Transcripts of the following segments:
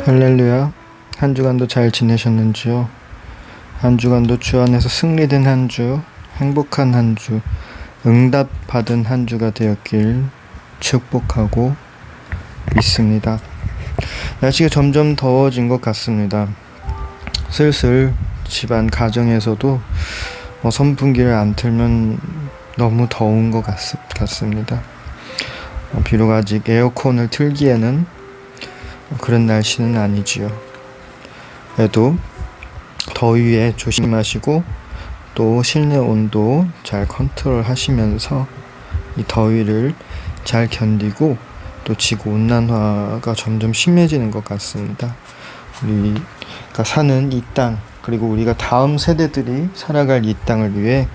할렐루야. 한 주간도 잘 지내셨는지요? 한 주간도 주 안에서 승리된 한 주, 행복한 한 주, 응답받은 한 주가 되었길 축복하고 있습니다. 날씨가 점점 더워진 것 같습니다. 슬슬 집안 가정에서도 선풍기를 안 틀면 너무 더운 것 같습니다. 비록 아직 에어컨을 틀기에는 그런 날씨는 아니지요. 그래도 더위에 조심하시고 또 실내 온도 잘 컨트롤 하시면서 이 더위를 잘 견디고 또 지구 온난화가 점점 심해지는 것 같습니다. 우리가 사는 이 땅, 그리고 우리가 다음 세대들이 살아갈 이 땅을 위해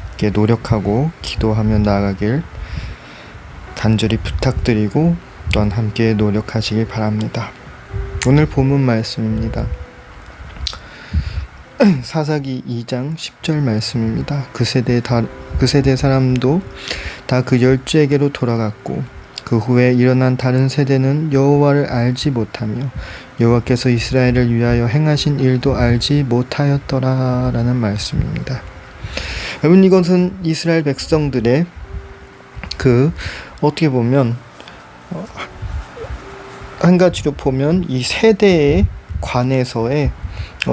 이렇게 노력하고 기도하며 나아가길 간절히 부탁드리고 또한 함께 노력하시길 바랍니다. 오늘 본문 말씀입니다. 사사기 2장 10절 말씀입니다. 그 세대 사람도 다 그 열주에게로 돌아갔고 그 후에 일어난 다른 세대는 여호와를 알지 못하며 여호와께서 이스라엘을 위하여 행하신 일도 알지 못하였더라 라는 말씀입니다. 여러분, 이것은 이스라엘 백성들의 어떻게 보면 한 가지로 보면 이 세대에 관해서의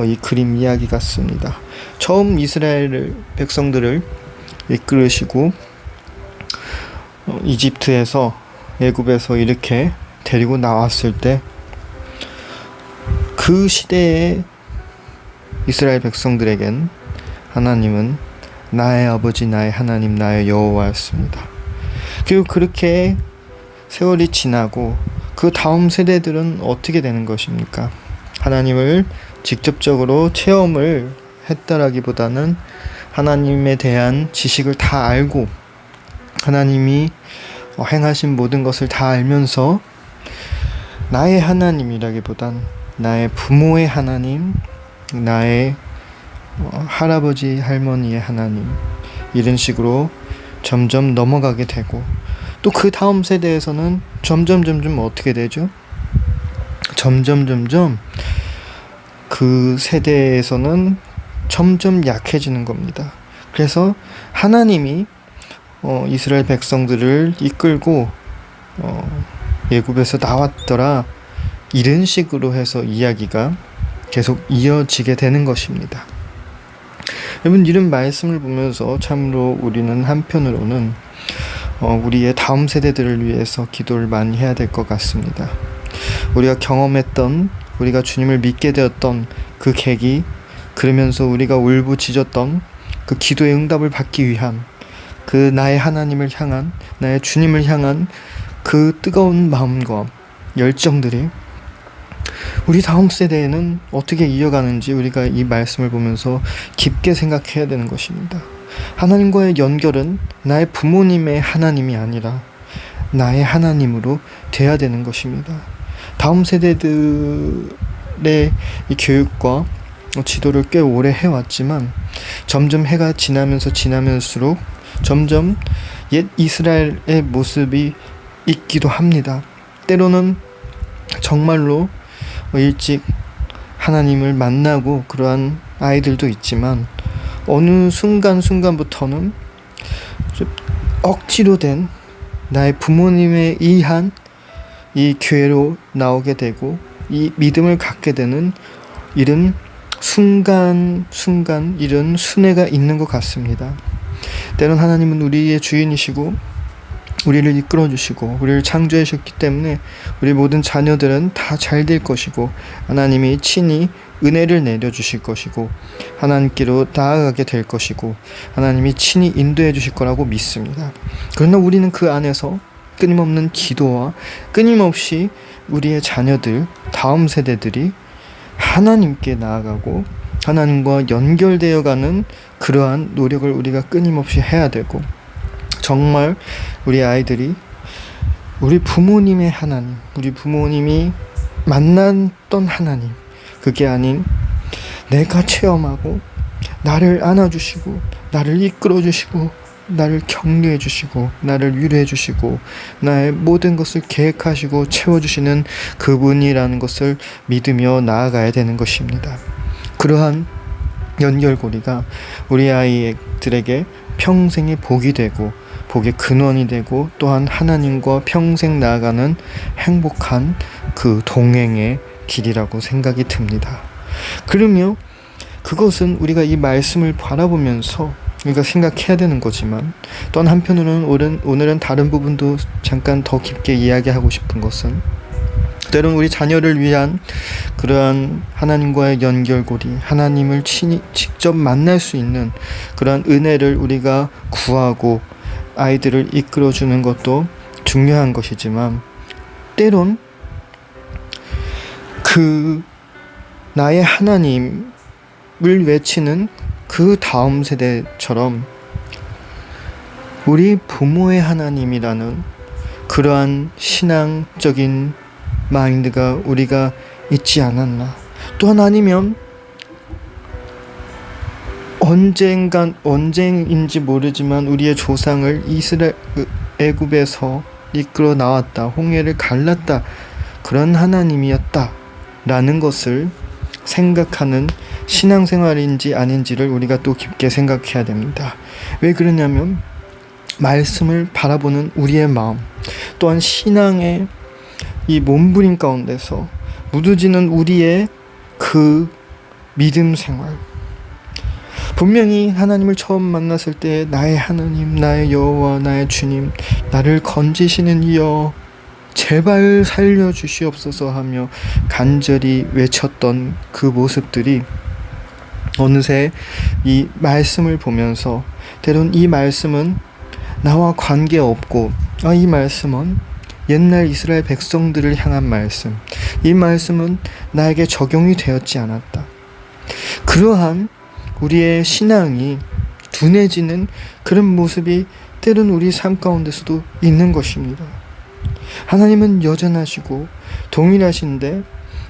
이 그림 이야기 같습니다. 처음 이스라엘 백성들을 이끌으시고 이집트에서 애굽에서 이렇게 데리고 나왔을 때 그 시대의 이스라엘 백성들에겐 하나님은 나의 아버지, 나의 하나님, 나의 여호와였습니다. 그리고 그렇게 세월이 지나고 그 다음 세대들은 어떻게 되는 것입니까? 하나님을 직접적으로 체험을 했다라기보다는 하나님에 대한 지식을 다 알고 하나님이 행하신 모든 것을 다 알면서 나의 하나님이라기보단 나의 부모의 하나님, 나의 할아버지, 할머니의 하나님, 이런 식으로 점점 넘어가게 되고 또 그 다음 세대에서는 점점 어떻게 되죠? 점점 그 세대에서는 점점 약해지는 겁니다. 그래서 하나님이 이스라엘 백성들을 이끌고 애굽에서 나왔더라, 이런 식으로 해서 이야기가 계속 이어지게 되는 것입니다. 여러분, 이런 말씀을 보면서 참으로 우리는 한편으로는 우리의 다음 세대들을 위해서 기도를 많이 해야 될 것 같습니다. 우리가 경험했던, 우리가 주님을 믿게 되었던 그 계기, 그러면서 우리가 울부짖었던 그 기도의 응답을 받기 위한 그 나의 하나님을 향한, 나의 주님을 향한 그 뜨거운 마음과 열정들이 우리 다음 세대에는 어떻게 이어가는지 우리가 이 말씀을 보면서 깊게 생각해야 되는 것입니다. 하나님과의 연결은 나의 부모님의 하나님이 아니라 나의 하나님으로 돼야 되는 것입니다. 다음 세대들의 이 교육과 지도를 꽤 오래 해왔지만 점점 해가 지나면서록 점점 옛 이스라엘의 모습이 있기도 합니다. 때로는 정말로 일찍 하나님을 만나고 그러한 아이들도 있지만 어느 순간부터는 억지로 된 나의 부모님에 의한 이 교회로 나오게 되고 이 믿음을 갖게 되는 이런 순간 이런 순회가 있는 것 같습니다. 때론 하나님은 우리의 주인이시고 우리를 이끌어주시고 우리를 창조하셨기 때문에 우리 모든 자녀들은 다 잘 될 것이고 하나님이 친히 은혜를 내려주실 것이고 하나님께로 나아가게 될 것이고 하나님이 친히 인도해 주실 거라고 믿습니다. 그러나 우리는 그 안에서 끊임없는 기도와 끊임없이 우리의 자녀들, 다음 세대들이 하나님께 나아가고 하나님과 연결되어가는 그러한 노력을 우리가 끊임없이 해야 되고, 정말 우리 아이들이 우리 부모님의 하나님, 우리 부모님이 만났던 하나님, 그게 아닌 내가 체험하고 나를 안아주시고 나를 이끌어주시고 나를 격려해 주시고 나를 위로해 주시고 나의 모든 것을 계획하시고 채워주시는 그분이라는 것을 믿으며 나아가야 되는 것입니다. 그러한 연결고리가 우리 아이들에게 평생의 복이 되고 복의 근원이 되고 또한 하나님과 평생 나아가는 행복한 그 동행의 길이라고 생각이 듭니다. 그러며 그것은 우리가 이 말씀을 바라보면서 우리가 생각해야 되는 거지만 또한 한편으로는 오늘은 다른 부분도 잠깐 더 깊게 이야기하고 싶은 것은 때론 우리 자녀를 위한 그러한 하나님과의 연결고리, 하나님을 직접 만날 수 있는 그러한 은혜를 우리가 구하고 아이들을 이끌어주는 것도 중요한 것이지만 때론 그 나의 하나님을 외치는 그 다음 세대처럼 우리 부모의 하나님이라는 그러한 신앙적인 마인드가 우리가 있지 않았나. 또한 아니면 언젠인지 모르지만 우리의 조상을 애굽에서 이끌어 나왔다, 홍해를 갈랐다, 그런 하나님이었다 라는 것을 생각하는 신앙생활인지 아닌지를 우리가 또 깊게 생각해야 됩니다. 왜 그러냐면 말씀을 바라보는 우리의 마음, 또한 신앙의 이 몸부림 가운데서 묻어지는 우리의 그 믿음 생활, 분명히 하나님을 처음 만났을 때 나의 하나님, 나의 여호와, 나의 주님, 나를 건지시는 이여 제발 살려주시옵소서 하며 간절히 외쳤던 그 모습들이 어느새 이 말씀을 보면서 때론 이 말씀은 나와 관계없고 이 말씀은 옛날 이스라엘 백성들을 향한 말씀, 이 말씀은 나에게 적용이 되었지 않았다. 그러한 우리의 신앙이 둔해지는 그런 모습이 때론 우리 삶 가운데서도 있는 것입니다. 하나님은 여전하시고 동일하신데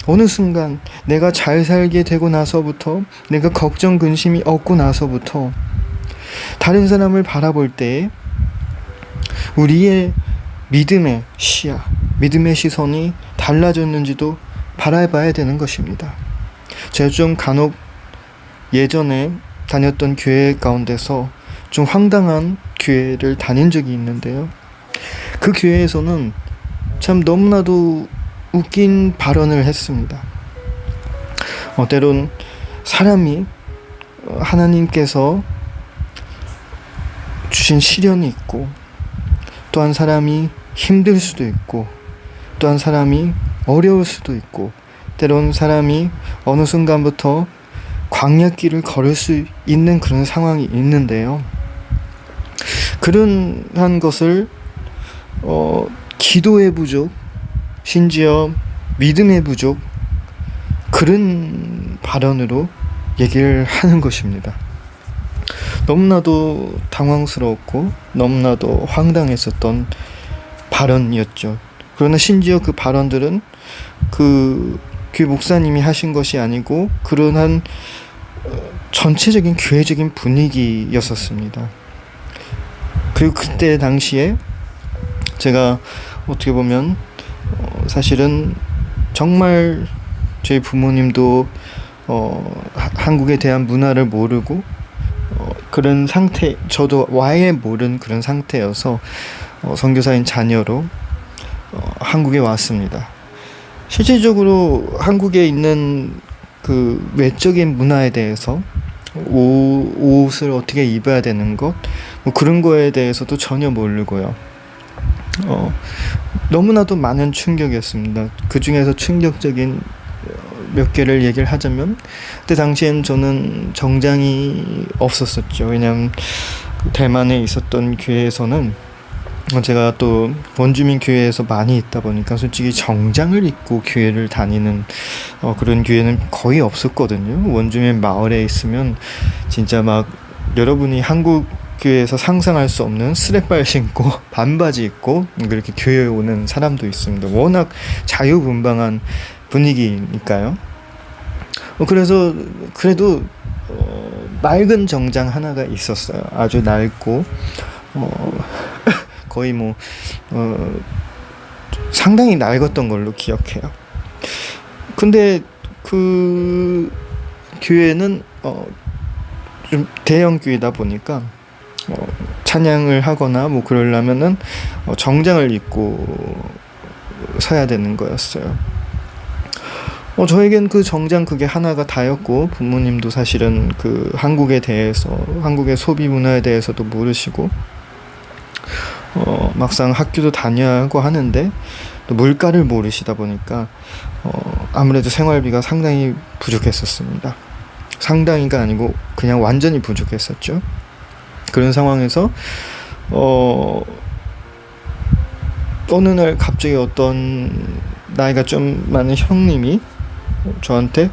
어느 순간 내가 잘 살게 되고 나서부터, 내가 걱정 근심이 없고 나서부터 다른 사람을 바라볼 때 우리의 믿음의 시야, 믿음의 시선이 달라졌는지도 바라봐야 되는 것입니다. 제가 좀 간혹 예전에 다녔던 교회 가운데서 좀 황당한 교회를 다닌 적이 있는데요. 그 교회에서는 참 너무나도 웃긴 발언을 했습니다. 때론 사람이 하나님께서 주신 시련이 있고, 또한 사람이 힘들 수도 있고, 또한 사람이 어려울 수도 있고, 때론 사람이 어느 순간부터 광야길을 걸을 수 있는 그런 상황이 있는데요. 그런 것을 기도의 부족, 심지어 믿음의 부족, 그런 발언으로 얘기를 하는 것입니다. 너무나도 당황스러웠고 너무나도 황당했었던 발언이었죠. 그러나 심지어 그 발언들은 그 교회 목사님이 하신 것이 아니고 그러한 전체적인 교회적인 분위기였었습니다. 그리고 그때 당시에 제가 어떻게 보면 사실은 정말 저희 부모님도 한국에 대한 문화를 모르고 그런 상태, 저도 아예 모르는 그런 상태여서 선교사인 자녀로 한국에 왔습니다. 실질적으로 한국에 있는 그 외적인 문화에 대해서 옷을 어떻게 입어야 되는 것, 그런 거에 대해서도 전혀 모르고요. 너무나도 많은 충격이었습니다. 그 중에서 충격적인 몇 개를 얘기를 하자면, 그때 당시엔 저는 정장이 없었었죠. 왜냐하면 대만에 있었던 교회에서는 제가 또 원주민 교회에서 많이 있다 보니까 솔직히 정장을 입고 교회를 다니는 그런 교회는 거의 없었거든요. 원주민 마을에 있으면 진짜 막 여러분이 한국 교회에서 상상할 수 없는 스레발 신고 반바지 입고 그렇게 교회에 오는 사람도 있습니다. 워낙 자유분방한 분위기니까요. 그래서 그래도 낡은 정장 하나가 있었어요. 아주 낡고 거의 상당히 낡았던 걸로 기억해요. 근데 그 교회는 좀 대형 교회다 보니까 찬양을 하거나 그러려면은 정장을 입고 서야 되는 거였어요. 저에겐 그 정장 그게 하나가 다였고, 부모님도 사실은 그 한국에 대해서, 한국의 소비 문화에 대해서도 모르시고, 막상 학교도 다녀야 하고 하는데 또 물가를 모르시다 보니까 아무래도 생활비가 상당히 부족했었습니다. 상당히가 아니고 그냥 완전히 부족했었죠. 그런 상황에서 어느 날 갑자기 어떤 나이가 좀 많은 형님이 저한테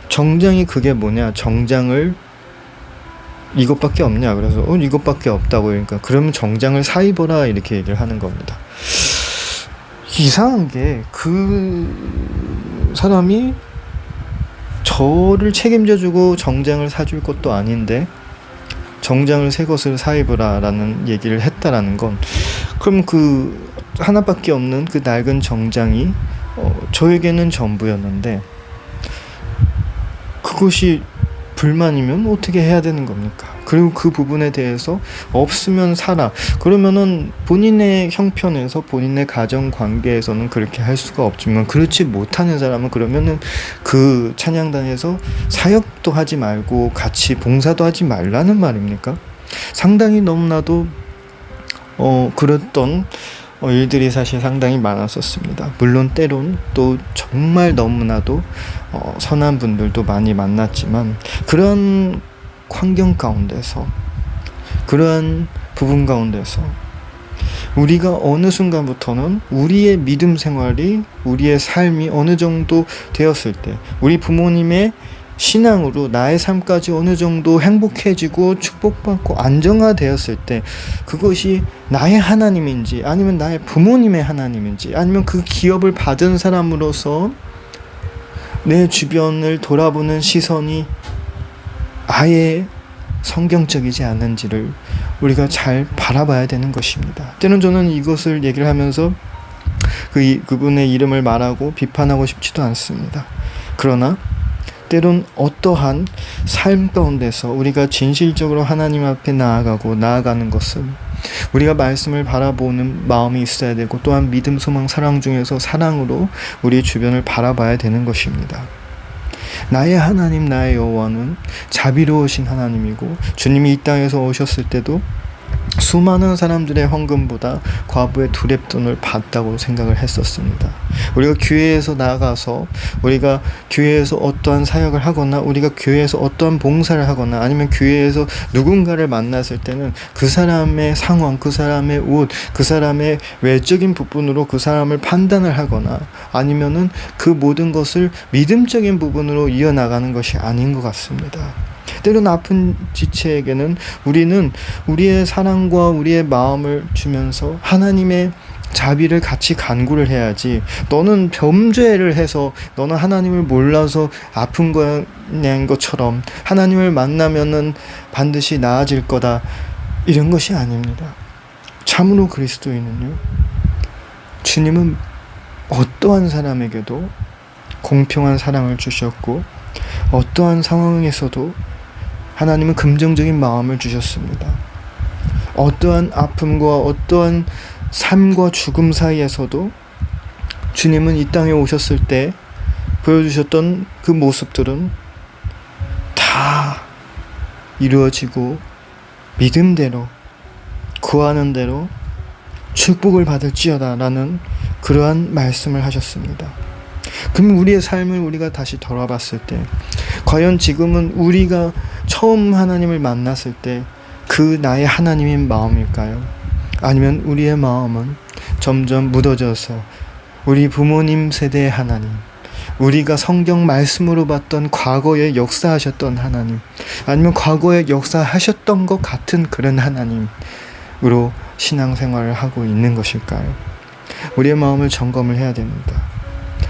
정장이 그게 뭐냐, 정장을 이것밖에 없냐, 그래서 이것밖에 없다고. 그러니까 그러면 정장을 사 입어라, 이렇게 얘기를 하는 겁니다. 이상한 게 그 사람이 저를 책임져주고 정장을 사줄 것도 아닌데 정장을 새 것을 사 입으라 라는 얘기를 했다라는 건, 그럼 그 하나밖에 없는 그 낡은 정장이 저에게는 전부였는데 그것이 불만이면 어떻게 해야 되는 겁니까? 그리고 그 부분에 대해서 없으면 사라, 그러면은 본인의 형편에서, 본인의 가정 관계에서는 그렇게 할 수가 없지만, 그렇지 못하는 사람은 그러면은 그 찬양단에서 사역도 하지 말고 같이 봉사도 하지 말라는 말입니까? 상당히 너무나도 그랬던 일들이 사실 상당히 많았었습니다. 물론 때론 또 정말 너무나도 선한 분들도 많이 만났지만, 그런 환경 가운데서, 그러한 부분 가운데서 우리가 어느 순간부터는 우리의 믿음 생활이, 우리의 삶이 어느 정도 되었을 때, 우리 부모님의 신앙으로 나의 삶까지 어느 정도 행복해지고 축복받고 안정화되었을 때, 그것이 나의 하나님인지 아니면 나의 부모님의 하나님인지, 아니면 그 기업을 받은 사람으로서 내 주변을 돌아보는 시선이 아예 성경적이지 않은지를 우리가 잘 바라봐야 되는 것입니다. 때는 저는 이것을 얘기를 하면서 그분의 이름을 말하고 비판하고 싶지도 않습니다. 그러나 때론 어떠한 삶 가운데서 우리가 진실적으로 하나님 앞에 나아가는 것은 우리가 말씀을 바라보는 마음이 있어야 되고, 또한 믿음, 소망, 사랑 중에서 사랑으로 우리 주변을 바라봐야 되는 것입니다. 나의 하나님, 나의 여호와는 자비로우신 하나님이고, 주님이 이 땅에서 오셨을 때도 수많은 사람들의 헌금보다 과부의 두렙돈을 받다고 생각을 했었습니다. 우리가 교회에서 나가서, 우리가 교회에서 어떠한 사역을 하거나, 우리가 교회에서 어떠한 봉사를 하거나, 아니면 교회에서 누군가를 만났을 때는 그 사람의 상황, 그 사람의 옷, 그 사람의 외적인 부분으로 그 사람을 판단을 하거나, 아니면은 그 모든 것을 믿음적인 부분으로 이어나가는 것이 아닌 것 같습니다. 때론 아픈 지체에게는 우리는 우리의 사랑과 우리의 마음을 주면서 하나님의 자비를 같이 간구를 해야지, 너는 범죄를 해서 너는 하나님을 몰라서 아픈 거냐는 것처럼 하나님을 만나면은 반드시 나아질 거다, 이런 것이 아닙니다. 참으로 그리스도인은요, 주님은 어떠한 사람에게도 공평한 사랑을 주셨고, 어떠한 상황에서도 하나님은 긍정적인 마음을 주셨습니다. 어떠한 아픔과 어떠한 삶과 죽음 사이에서도 주님은 이 땅에 오셨을 때 보여주셨던 그 모습들은 다 이루어지고 믿음대로, 구하는 대로 축복을 받을지어다 라는 그러한 말씀을 하셨습니다. 그럼 우리의 삶을 우리가 다시 돌아봤을 때, 과연 지금은 우리가 처음 하나님을 만났을 때 그 나의 하나님인 마음일까요? 아니면 우리의 마음은 점점 묻어져서 우리 부모님 세대의 하나님, 우리가 성경 말씀으로 봤던 과거에 역사하셨던 하나님, 아니면 과거에 역사하셨던 것 같은 그런 하나님으로 신앙생활을 하고 있는 것일까요? 우리의 마음을 점검을 해야 됩니다.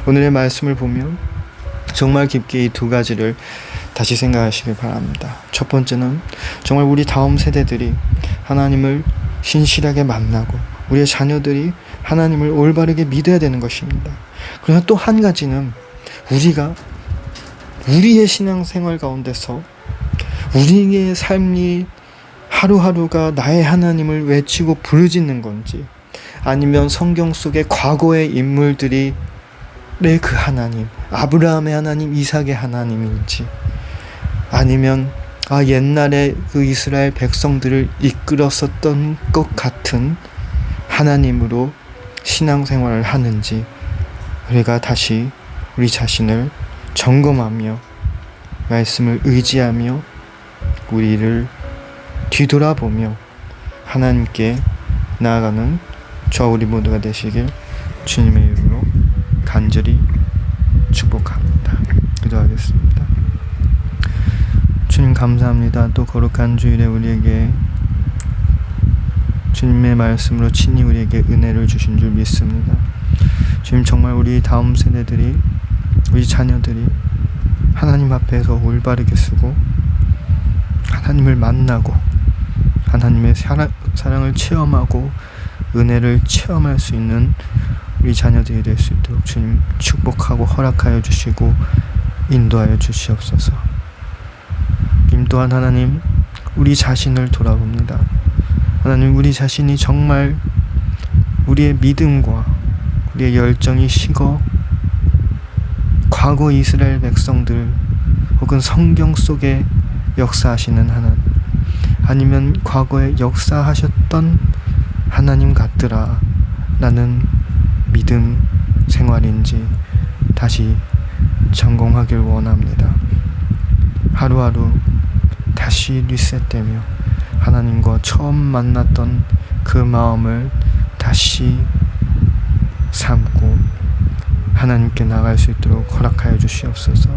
오늘의 말씀을 보면 정말 깊게 이 두 가지를 다시 생각하시길 바랍니다. 첫 번째는 정말 우리 다음 세대들이 하나님을 신실하게 만나고 우리의 자녀들이 하나님을 올바르게 믿어야 되는 것입니다. 그러나 또 한 가지는 우리가 우리의 신앙생활 가운데서 우리의 삶이 하루하루가 나의 하나님을 외치고 부르짖는 건지, 아니면 성경 속의 과거의 인물들이 내 그 하나님, 아브라함의 하나님, 이삭의 하나님인지, 아니면 옛날에 그 이스라엘 백성들을 이끌었었던 것 같은 하나님으로 신앙생활을 하는지, 우리가 다시 우리 자신을 점검하며 말씀을 의지하며 우리를 뒤돌아보며 하나님께 나아가는 저와 우리 모두가 되시길 주님의 이름으로 간절히 축복합니다. 기도하겠습니다. 주님 감사합니다. 또 거룩한 주일에 우리에게 주님의 말씀으로 친히 우리에게 은혜를 주신 줄 믿습니다. 주님, 정말 우리 다음 세대들이, 우리 자녀들이 하나님 앞에서 올바르게 쓰고 하나님을 만나고 하나님의 사랑을 체험하고 은혜를 체험할 수 있는 우리 자녀들이 될 수 있도록 주님 축복하고 허락하여 주시고 인도하여 주시옵소서. 주님 또한 하나님, 우리 자신을 돌아봅니다. 하나님, 우리 자신이 정말 우리의 믿음과 우리의 열정이 식어 과거 이스라엘 백성들 혹은 성경 속에 역사하시는 하나님, 아니면 과거에 역사하셨던 하나님 같더라 라는 믿음 생활인지 다시 점검하길 원합니다. 하루하루 다시 리셋되며 하나님과 처음 만났던 그 마음을 다시 삼고 하나님께 나갈 수 있도록 허락하여 주시옵소서.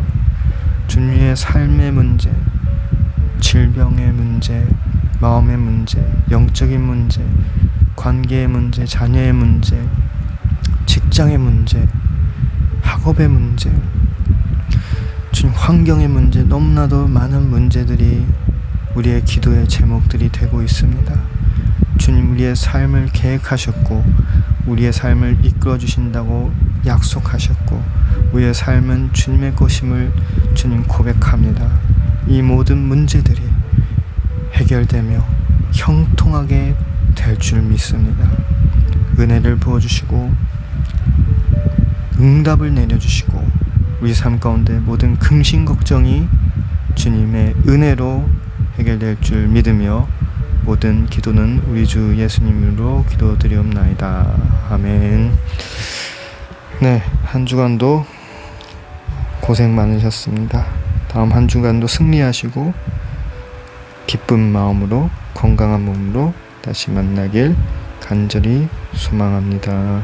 주님의 삶의 문제, 질병의 문제, 마음의 문제, 영적인 문제, 관계의 문제, 자녀의 문제, 직장의 문제, 학업의 문제, 주님 환경의 문제, 너무나도 많은 문제들이 우리의 기도의 제목들이 되고 있습니다. 주님, 우리의 삶을 계획하셨고 우리의 삶을 이끌어 주신다고 약속하셨고 우리의 삶은 주님의 것임을 주님 고백합니다. 이 모든 문제들이 해결되며 형통하게 될 줄 믿습니다. 은혜를 부어주시고 응답을 내려주시고 우리 삶 가운데 모든 근심 걱정이 주님의 은혜로 해결될 줄 믿으며 모든 기도는 우리 주 예수님으로 기도드리옵나이다. 아멘. 네, 한 주간도 고생 많으셨습니다. 다음 한 주간도 승리하시고 기쁜 마음으로 건강한 몸으로 다시 만나길 간절히 소망합니다.